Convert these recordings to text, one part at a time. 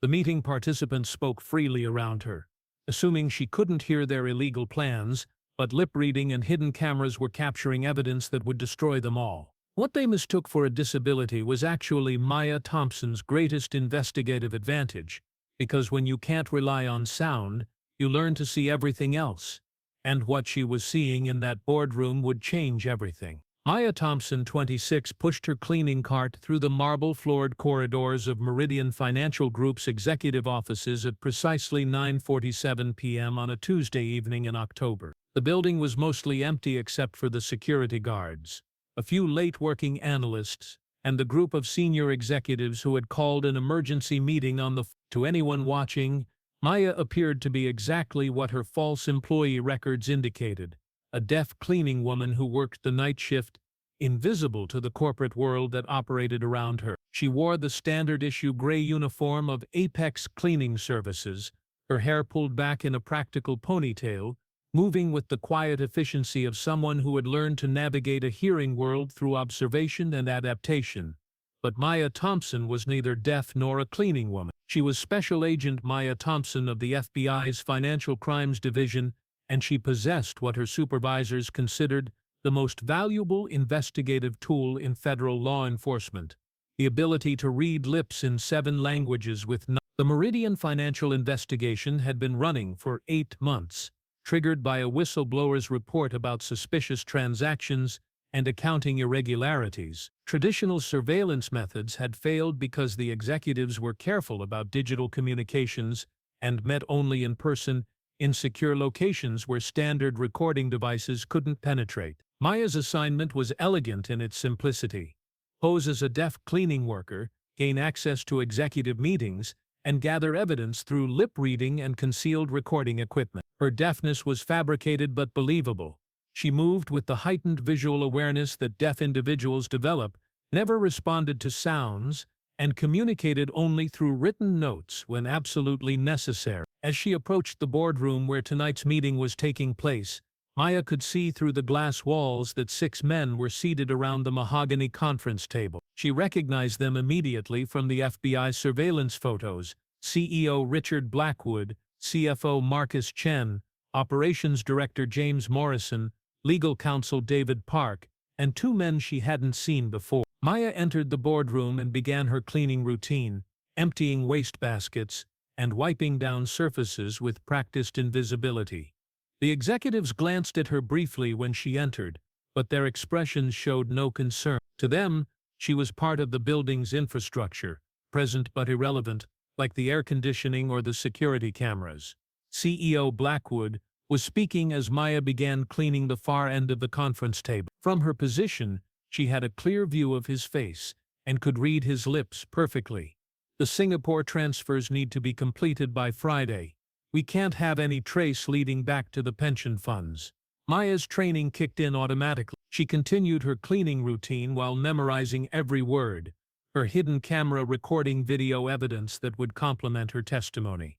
The meeting participants spoke freely around her, assuming she couldn't hear their illegal plans, but lip-reading and hidden cameras were capturing evidence that would destroy them all. What they mistook for a disability was actually Maya Thompson's greatest investigative advantage, because when you can't rely on sound, you learn to see everything else. And what she was seeing in that boardroom would change everything. Maya Thompson, 26, pushed her cleaning cart through the marble-floored corridors of Meridian Financial Group's executive offices at precisely 9:47 p.m. on a Tuesday evening in October. The building was mostly empty except for the security guards, a few late-working analysts, and the group of senior executives who had called an emergency meeting on the phone. To anyone watching, Maya appeared to be exactly what her false employee records indicated, a deaf cleaning woman who worked the night shift, invisible to the corporate world that operated around her. She wore the standard-issue gray uniform of Apex Cleaning Services, her hair pulled back in a practical ponytail, moving with the quiet efficiency of someone who had learned to navigate a hearing world through observation and adaptation. But Maya Thompson was neither deaf nor a cleaning woman. She was Special Agent Maya Thompson of the FBI's Financial Crimes Division, and she possessed what her supervisors considered the most valuable investigative tool in federal law enforcement: the ability to read lips in 7 languages with no. The Meridian Financial investigation had been running for 8 months, triggered by a whistleblower's report about suspicious transactions and accounting irregularities. Traditional surveillance methods had failed because the executives were careful about digital communications and met only in person, in secure locations where standard recording devices couldn't penetrate. Maya's assignment was elegant in its simplicity: pose as a deaf cleaning worker, gain access to executive meetings, and gather evidence through lip-reading and concealed recording equipment. Her deafness was fabricated but believable. She moved with the heightened visual awareness that deaf individuals develop, never responded to sounds, and communicated only through written notes when absolutely necessary. As she approached the boardroom where tonight's meeting was taking place, Maya could see through the glass walls that 6 men were seated around the mahogany conference table. She recognized them immediately from the FBI surveillance photos: CEO Richard Blackwood, CFO Marcus Chen, Operations Director James Morrison, Legal Counsel David Park, and 2 men she hadn't seen before. Maya entered the boardroom and began her cleaning routine, emptying wastebaskets and wiping down surfaces with practiced invisibility. The executives glanced at her briefly when she entered, but their expressions showed no concern. To them, she was part of the building's infrastructure, present but irrelevant, like the air conditioning or the security cameras. CEO Blackwood was speaking as Maya began cleaning the far end of the conference table. From her position, she had a clear view of his face and could read his lips perfectly. The Singapore transfers need to be completed by Friday. We can't have any trace leading back to the pension funds. Maya's training kicked in automatically. She continued her cleaning routine while memorizing every word, her hidden camera recording video evidence that would complement her testimony.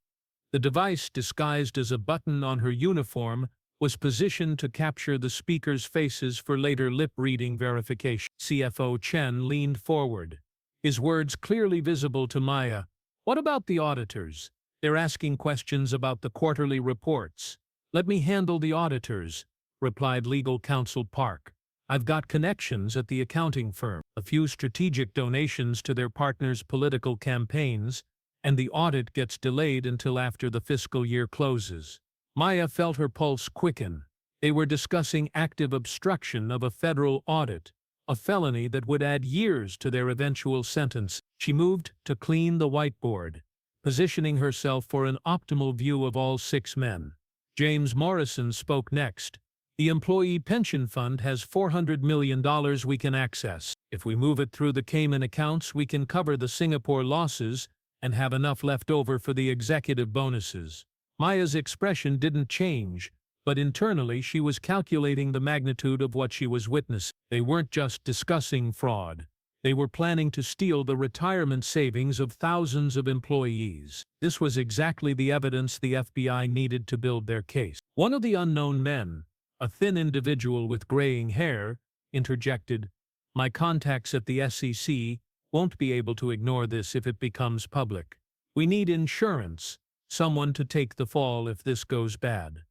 The device, disguised as a button on her uniform, was positioned to capture the speakers' faces for later lip-reading verification. CFO Chen leaned forward, his words clearly visible to Maya. "What about the auditors? They're asking questions about the quarterly reports." "Let me handle the auditors," replied Legal Counsel Park. "I've got connections at the accounting firm, a few strategic donations to their partners' political campaigns, and the audit gets delayed until after the fiscal year closes." Maya felt her pulse quicken. They were discussing active obstruction of a federal audit, a felony that would add years to their eventual sentence. She moved to clean the whiteboard, positioning herself for an optimal view of all 6 men. James Morrison spoke next. "The Employee Pension Fund has $400 million we can access. If we move it through the Cayman accounts, we can cover the Singapore losses and have enough left over for the executive bonuses." Maya's expression didn't change, but internally she was calculating the magnitude of what she was witnessing. They weren't just discussing fraud. They were planning to steal the retirement savings of thousands of employees. This was exactly the evidence the FBI needed to build their case. One of the unknown men, a thin individual with graying hair, interjected, "My contacts at the SEC won't be able to ignore this if it becomes public. We need insurance, someone to take the fall if this goes bad.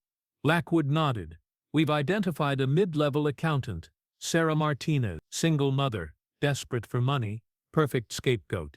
Blackwood nodded. We've identified a mid-level accountant, Sarah Martinez, single mother, desperate for money, perfect scapegoat.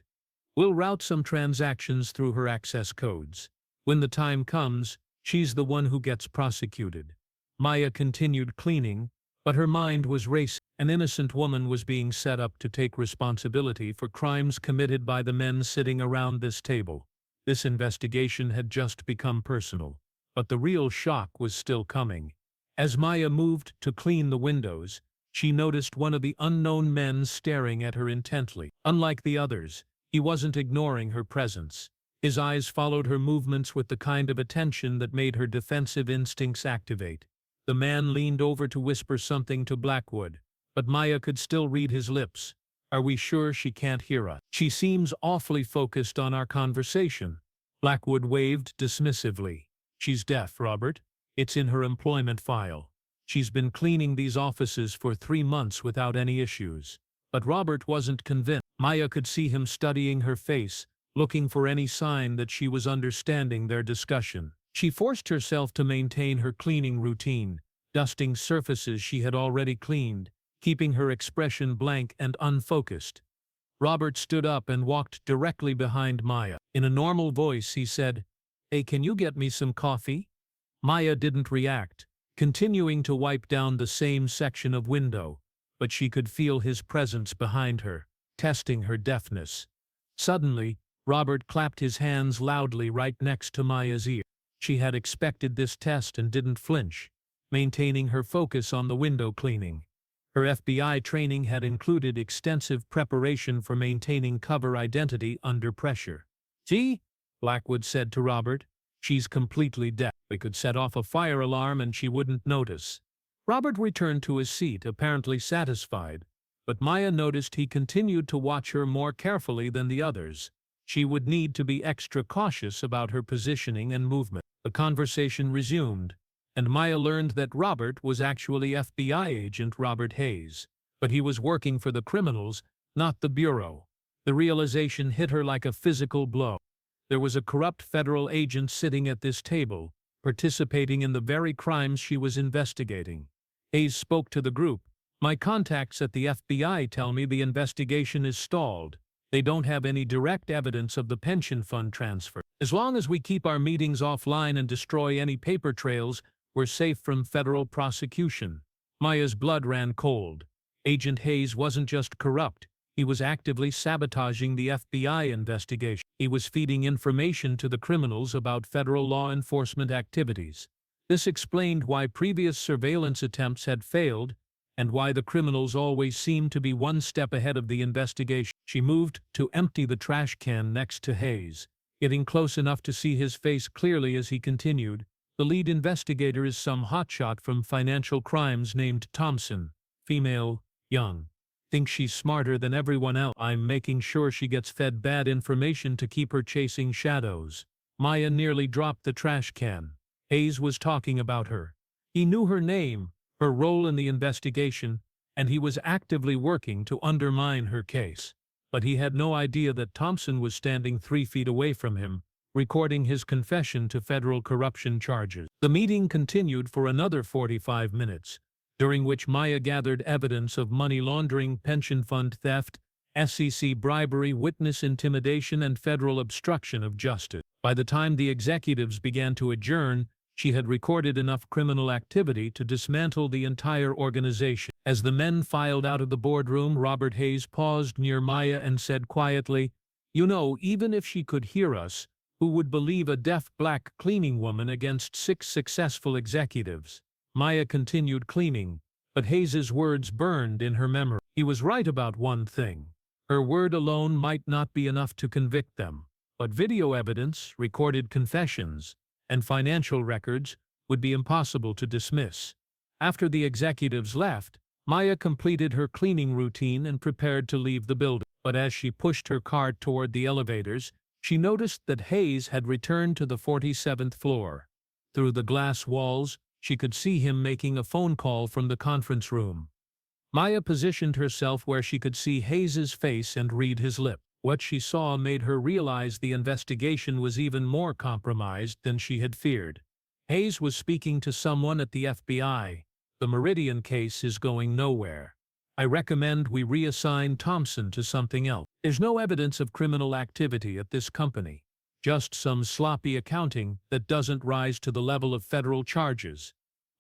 We'll route some transactions through her access codes. When the time comes, she's the one who gets prosecuted. Maya continued cleaning, but her mind was racing. An innocent woman was being set up to take responsibility for crimes committed by the men sitting around this table. This investigation had just become personal, but the real shock was still coming. As Maya moved to clean the windows, she noticed one of the unknown men staring at her intently. Unlike the others, he wasn't ignoring her presence. His eyes followed her movements with the kind of attention that made her defensive instincts activate. The man leaned over to whisper something to Blackwood, but Maya could still read his lips. Are we sure she can't hear us? She seems awfully focused on our conversation. Blackwood waved dismissively. She's deaf, Robert. It's in her employment file. She's been cleaning these offices for 3 months without any issues. But Robert wasn't convinced. Maya could see him studying her face, looking for any sign that she was understanding their discussion. She forced herself to maintain her cleaning routine, dusting surfaces she had already cleaned, keeping her expression blank and unfocused. Robert stood up and walked directly behind Maya. In a normal voice he said, "Hey, can you get me some coffee?" Maya didn't react, continuing to wipe down the same section of window, but she could feel his presence behind her, testing her deafness. Suddenly, Robert clapped his hands loudly right next to Maya's ear. She had expected this test and didn't flinch, maintaining her focus on the window cleaning. Her FBI training had included extensive preparation for maintaining cover identity under pressure. "See?" Blackwood said to Robert. "She's completely deaf. We could set off a fire alarm and she wouldn't notice." Robert returned to his seat, apparently satisfied, but Maya noticed he continued to watch her more carefully than the others. She would need to be extra cautious about her positioning and movement. The conversation resumed, and Maya learned that Robert was actually FBI agent Robert Hayes, but he was working for the criminals, not the Bureau. The realization hit her like a physical blow. There was a corrupt federal agent sitting at this table, participating in the very crimes she was investigating. Hayes spoke to the group. "My contacts at the FBI tell me the investigation is stalled. They don't have any direct evidence of the pension fund transfer. As long as we keep our meetings offline and destroy any paper trails, we're safe from federal prosecution." Maya's blood ran cold. Agent Hayes wasn't just corrupt, he was actively sabotaging the FBI investigation. He was feeding information to the criminals about federal law enforcement activities. This explained why previous surveillance attempts had failed, and why the criminals always seemed to be one step ahead of the investigation. She moved to empty the trash can next to Hayes, getting close enough to see his face clearly as he continued. "The lead investigator is some hotshot from financial crimes named Thompson, female, young. Thinks she's smarter than everyone else. I'm making sure she gets fed bad information to keep her chasing shadows." Maya nearly dropped the trash can. Hayes was talking about her. He knew her name, her role in the investigation, and he was actively working to undermine her case. But he had no idea that Thompson was standing 3 feet away from him, recording his confession to federal corruption charges. The meeting continued for another 45 minutes, during which Maya gathered evidence of money laundering, pension fund theft, SEC bribery, witness intimidation, and federal obstruction of justice. By the time the executives began to adjourn, she had recorded enough criminal activity to dismantle the entire organization. As the men filed out of the boardroom, Robert Hayes paused near Maya and said quietly, "You know, even if she could hear us, who would believe a deaf black cleaning woman against 6 successful executives?" Maya continued cleaning, but Hayes's words burned in her memory. He was right about one thing. Her word alone might not be enough to convict them, but video evidence, recorded confessions, and financial records would be impossible to dismiss. After the executives left, Maya completed her cleaning routine and prepared to leave the building. But as she pushed her cart toward the elevators, she noticed that Hayes had returned to the 47th floor. Through the glass walls, she could see him making a phone call from the conference room. Maya positioned herself where she could see Hayes's face and read his lips. What she saw made her realize the investigation was even more compromised than she had feared. Hayes was speaking to someone at the FBI. The Meridian case is going nowhere. I recommend we reassign Thompson to something else. There's no evidence of criminal activity at this company. Just some sloppy accounting that doesn't rise to the level of federal charges.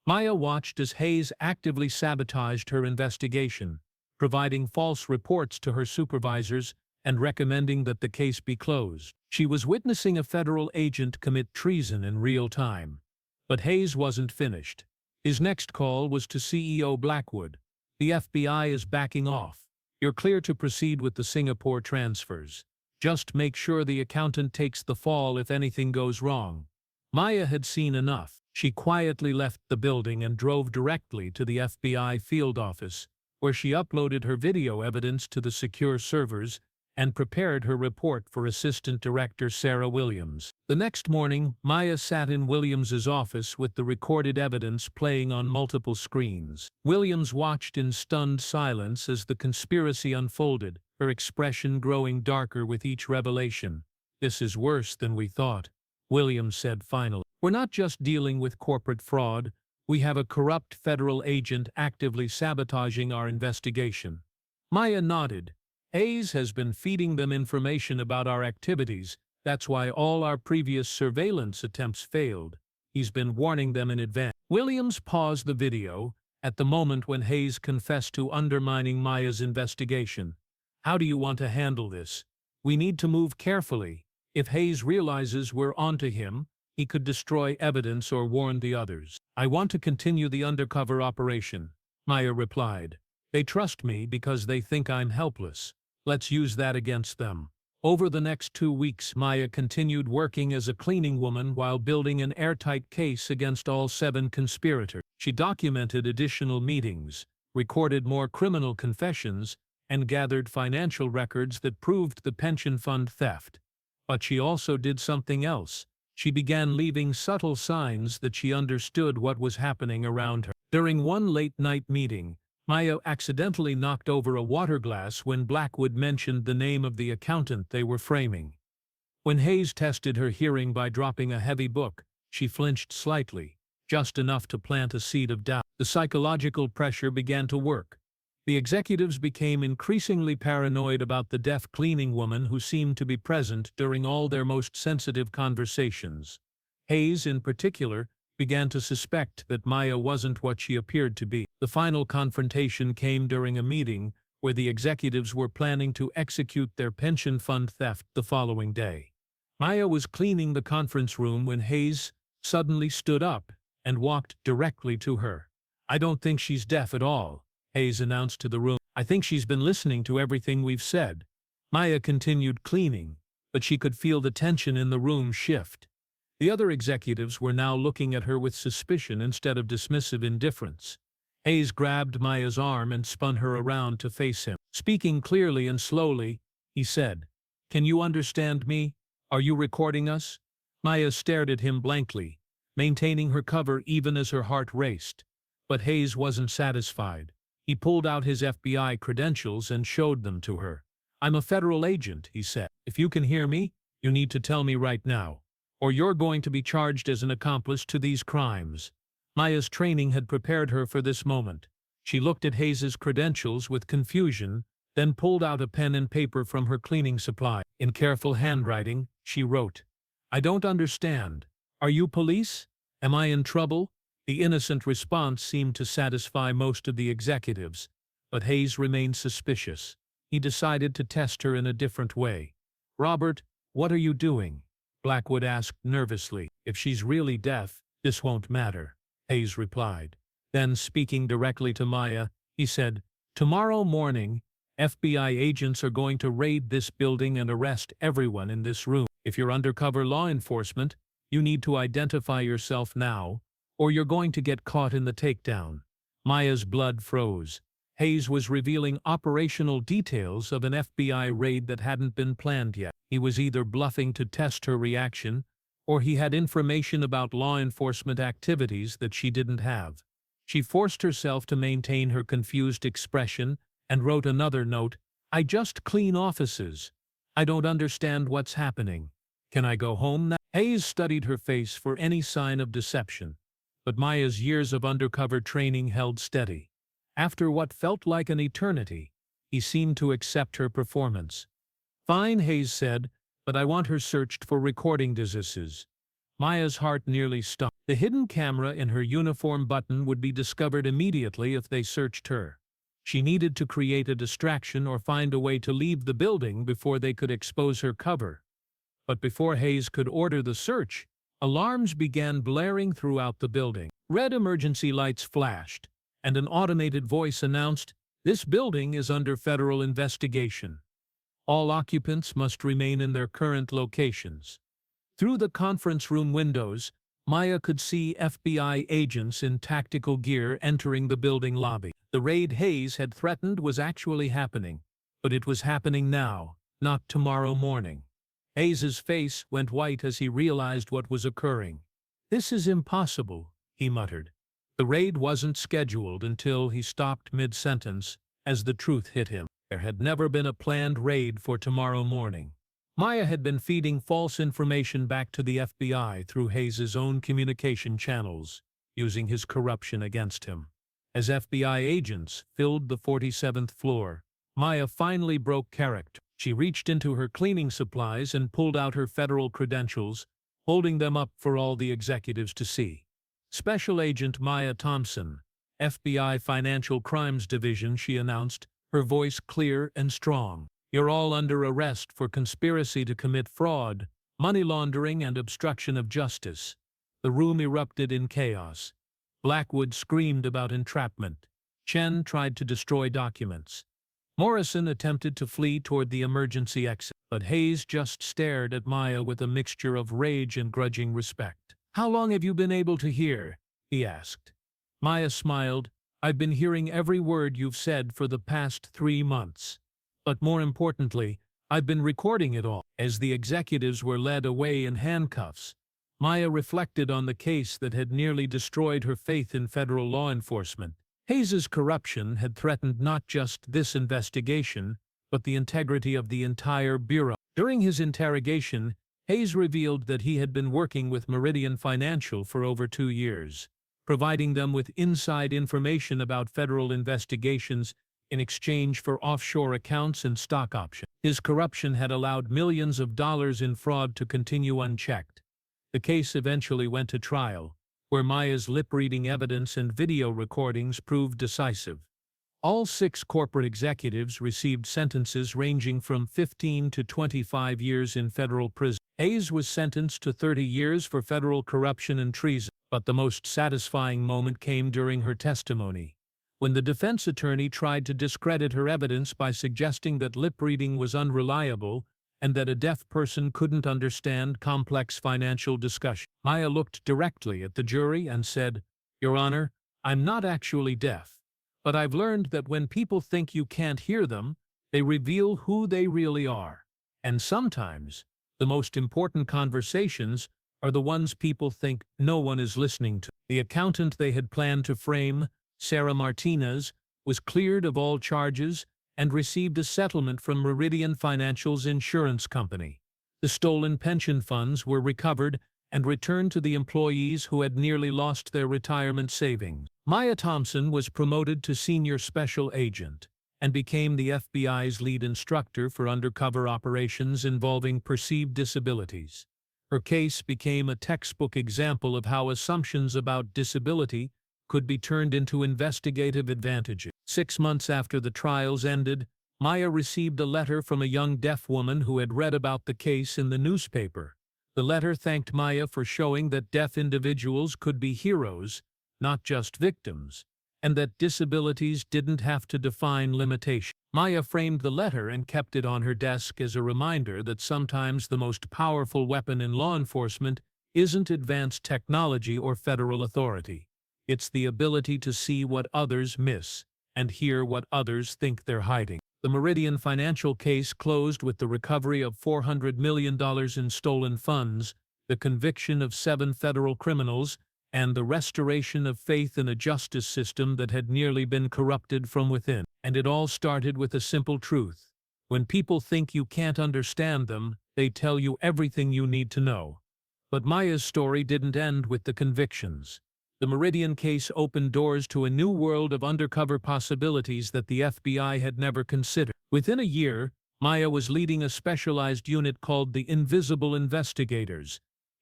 Maya watched as Hayes actively sabotaged her investigation, providing false reports to her supervisors and recommending that the case be closed. She was witnessing a federal agent commit treason in real time. But Hayes wasn't finished. His next call was to CEO Blackwood. The FBI is backing off. You're clear to proceed with the Singapore transfers. Just make sure the accountant takes the fall if anything goes wrong. Maya had seen enough. She quietly left the building and drove directly to the FBI field office, where she uploaded her video evidence to the secure servers and prepared her report for Assistant Director Sarah Williams. The next morning, Maya sat in Williams's office with the recorded evidence playing on multiple screens. Williams watched in stunned silence as the conspiracy unfolded, her expression growing darker with each revelation. "This is worse than we thought," Williams said finally. "We're not just dealing with corporate fraud. We have a corrupt federal agent actively sabotaging our investigation." Maya nodded. "Hayes has been feeding them information about our activities. That's why all our previous surveillance attempts failed. He's been warning them in advance." Williams paused the video at the moment when Hayes confessed to undermining Maya's investigation. "How do you want to handle this? We need to move carefully. If Hayes realizes we're onto him, he could destroy evidence or warn the others." "I want to continue the undercover operation," Maya replied. "They trust me because they think I'm helpless. Let's use that against them." Over the next 2 weeks, Maya continued working as a cleaning woman while building an airtight case against all 7 conspirators. She documented additional meetings, recorded more criminal confessions, and gathered financial records that proved the pension fund theft. But she also did something else. She began leaving subtle signs that she understood what was happening around her. During one late-night meeting, Maya accidentally knocked over a water glass when Blackwood mentioned the name of the accountant they were framing. When Hayes tested her hearing by dropping a heavy book, she flinched slightly, just enough to plant a seed of doubt. The psychological pressure began to work. The executives became increasingly paranoid about the deaf cleaning woman who seemed to be present during all their most sensitive conversations. Hayes, in particular, began to suspect that Maya wasn't what she appeared to be. The final confrontation came during a meeting where the executives were planning to execute their pension fund theft the following day. Maya was cleaning the conference room when Hayes suddenly stood up and walked directly to her. "I don't think she's deaf at all," Hayes announced to the room. "I think she's been listening to everything we've said." Maya continued cleaning, but she could feel the tension in the room shift. The other executives were now looking at her with suspicion instead of dismissive indifference. Hayes grabbed Maya's arm and spun her around to face him. Speaking clearly and slowly, he said, "Can you understand me? Are you recording us?" Maya stared at him blankly, maintaining her cover even as her heart raced. But Hayes wasn't satisfied. He pulled out his FBI credentials and showed them to her. "I'm a federal agent," he said. "If you can hear me, you need to tell me right now, or you're going to be charged as an accomplice to these crimes." Maya's training had prepared her for this moment. She looked at Hayes's credentials with confusion, then pulled out a pen and paper from her cleaning supply. In careful handwriting, she wrote, "I don't understand. Are you police? Am I in trouble?" The innocent response seemed to satisfy most of the executives, but Hayes remained suspicious. He decided to test her in a different way. "Robert, what are you doing?" Blackwood asked nervously. "If she's really deaf, this won't matter," Hayes replied. Then, speaking directly to Maya, he said, "Tomorrow morning, FBI agents are going to raid this building and arrest everyone in this room. If you're undercover law enforcement, you need to identify yourself now, or you're going to get caught in the takedown." Maya's blood froze. Hayes was revealing operational details of an FBI raid that hadn't been planned yet. He was either bluffing to test her reaction, or he had information about law enforcement activities that she didn't have. She forced herself to maintain her confused expression and wrote another note, "I just clean offices. I don't understand what's happening. Can I go home now? Hayes studied her face for any sign of deception, but Maya's years of undercover training held steady. After what felt like an eternity, he seemed to accept her performance. Fine, Hayes said, but I want her searched for recording devices. Maya's heart nearly stopped. The hidden camera in her uniform button would be discovered immediately if they searched her. She needed to create a distraction or find a way to leave the building before they could expose her cover. But before Hayes could order the search, alarms began blaring throughout the building. Red emergency lights flashed, and an automated voice announced, "This building is under federal investigation. All occupants must remain in their current locations." Through the conference room windows, Maya could see FBI agents in tactical gear entering the building lobby. The raid Hayes had threatened was actually happening, but it was happening now, not tomorrow morning. Hayes's face went white as he realized what was occurring. "This is impossible," he muttered. The raid wasn't scheduled until he stopped mid-sentence as the truth hit him. There had never been a planned raid for tomorrow morning. Maya had been feeding false information back to the FBI through Hayes's own communication channels, using his corruption against him. As FBI agents filled the 47th floor, Maya finally broke character. She reached into her cleaning supplies and pulled out her federal credentials, holding them up for all the executives to see. "Special Agent Maya Thompson, FBI Financial Crimes Division," she announced, her voice clear and strong. "You're all under arrest for conspiracy to commit fraud, money laundering, and obstruction of justice." The room erupted in chaos. Blackwood screamed about entrapment. Chen tried to destroy documents. Morrison attempted to flee toward the emergency exit, but Hayes just stared at Maya with a mixture of rage and grudging respect. "How long have you been able to hear?" he asked. Maya smiled. "I've been hearing every word you've said for the past 3 months. But more importantly, I've been recording it all." As the executives were led away in handcuffs, Maya reflected on the case that had nearly destroyed her faith in federal law enforcement. Hayes's corruption had threatened not just this investigation, but the integrity of the entire bureau. During his interrogation, Hayes revealed that he had been working with Meridian Financial for over 2 years, providing them with inside information about federal investigations in exchange for offshore accounts and stock options. His corruption had allowed millions of dollars in fraud to continue unchecked. The case eventually went to trial, where Maya's lip-reading evidence and video recordings proved decisive. All 6 corporate executives received sentences ranging from 15 to 25 years in federal prison. Hayes was sentenced to 30 years for federal corruption and treason, but the most satisfying moment came during her testimony, when the defense attorney tried to discredit her evidence by suggesting that lip-reading was unreliable and that a deaf person couldn't understand complex financial discussion. Maya looked directly at the jury and said, "Your Honor, I'm not actually deaf, but I've learned that when people think you can't hear them, they reveal who they really are. And sometimes, the most important conversations are the ones people think no one is listening to." The accountant they had planned to frame, Sarah Martinez, was cleared of all charges and received a settlement from Meridian Financial's insurance company. The stolen pension funds were recovered and returned to the employees who had nearly lost their retirement savings. Maya Thompson was promoted to senior special agent and became the FBI's lead instructor for undercover operations involving perceived disabilities. Her case became a textbook example of how assumptions about disability could be turned into investigative advantages. 6 months after the trials ended, Maya received a letter from a young deaf woman who had read about the case in the newspaper. The letter thanked Maya for showing that deaf individuals could be heroes, not just victims, and that disabilities didn't have to define limitation. Maya framed the letter and kept it on her desk as a reminder that sometimes the most powerful weapon in law enforcement isn't advanced technology or federal authority. It's the ability to see what others miss and hear what others think they're hiding. The Meridian Financial case closed with the recovery of $400 million in stolen funds, the conviction of 7 federal criminals, and the restoration of faith in a justice system that had nearly been corrupted from within. And it all started with a simple truth. When people think you can't understand them, they tell you everything you need to know. But Maya's story didn't end with the convictions. The Meridian case opened doors to a new world of undercover possibilities that the FBI had never considered. Within a year, Maya was leading a specialized unit called the Invisible Investigators,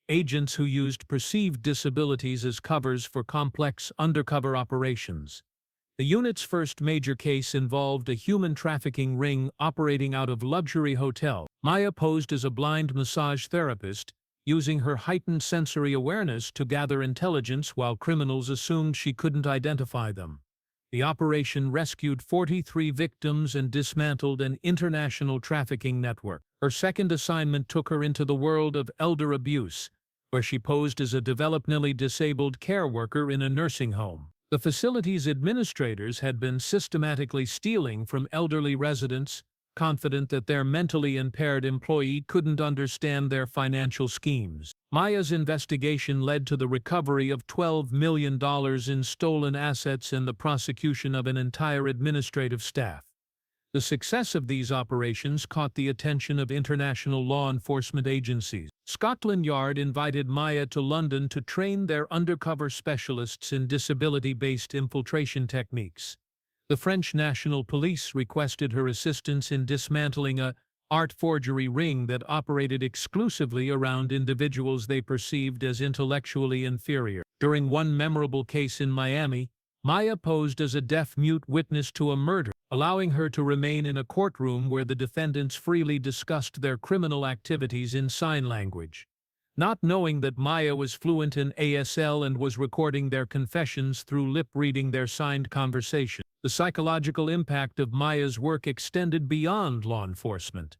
agents who used perceived disabilities as covers for complex undercover operations. The unit's first major case involved a human trafficking ring operating out of luxury hotel. Maya posed as a blind massage therapist, using her heightened sensory awareness to gather intelligence while criminals assumed she couldn't identify them. The operation rescued 43 victims and dismantled an international trafficking network. Her second assignment took her into the world of elder abuse, where she posed as a developmentally disabled care worker in a nursing home. The facility's administrators had been systematically stealing from elderly residents, confident that their mentally impaired employee couldn't understand their financial schemes. Maya's investigation led to the recovery of $12 million in stolen assets and the prosecution of an entire administrative staff. The success of these operations caught the attention of international law enforcement agencies. Scotland Yard invited Maya to London to train their undercover specialists in disability-based infiltration techniques. The French National Police requested her assistance in dismantling a art forgery ring that operated exclusively around individuals they perceived as intellectually inferior. During one memorable case in Miami, Maya posed as a deaf-mute witness to a murder, allowing her to remain in a courtroom where the defendants freely discussed their criminal activities in sign language. Not knowing that Maya was fluent in ASL and was recording their confessions through lip-reading their signed conversation, the psychological impact of Maya's work extended beyond law enforcement.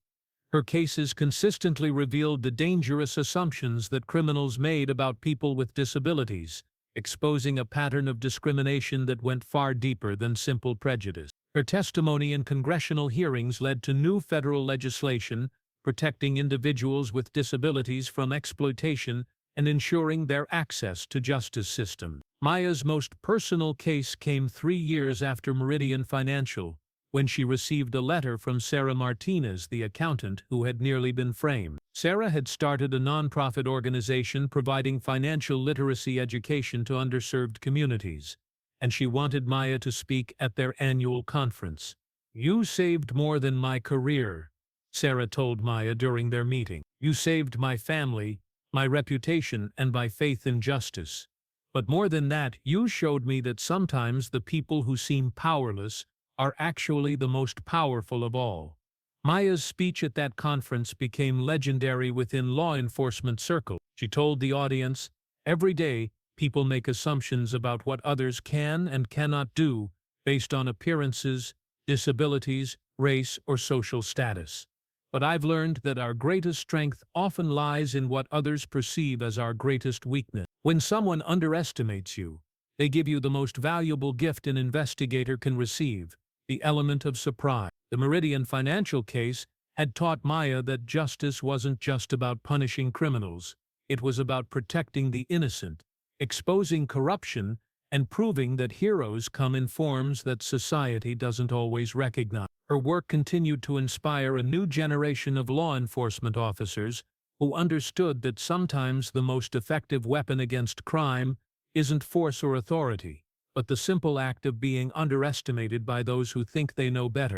Her cases consistently revealed the dangerous assumptions that criminals made about people with disabilities, exposing a pattern of discrimination that went far deeper than simple prejudice. Her testimony in congressional hearings led to new federal legislation protecting individuals with disabilities from exploitation and ensuring their access to justice systems. Maya's most personal case came 3 years after Meridian Financial, when she received a letter from Sarah Martinez, the accountant who had nearly been framed. Sarah had started a nonprofit organization providing financial literacy education to underserved communities, and she wanted Maya to speak at their annual conference. "You saved more than my career," Sarah told Maya during their meeting. "You saved my family, my reputation, and my faith in justice. But more than that, you showed me that sometimes the people who seem powerless are actually the most powerful of all." Maya's speech at that conference became legendary within law enforcement circles. She told the audience, "Every day, people make assumptions about what others can and cannot do based on appearances, disabilities, race, or social status. But I've learned that our greatest strength often lies in what others perceive as our greatest weakness. When someone underestimates you, they give you the most valuable gift an investigator can receive, the element of surprise." The Meridian Financial case had taught Maya that justice wasn't just about punishing criminals. It was about protecting the innocent, exposing corruption, and proving that heroes come in forms that society doesn't always recognize. Her work continued to inspire a new generation of law enforcement officers who understood that sometimes the most effective weapon against crime isn't force or authority, but the simple act of being underestimated by those who think they know better.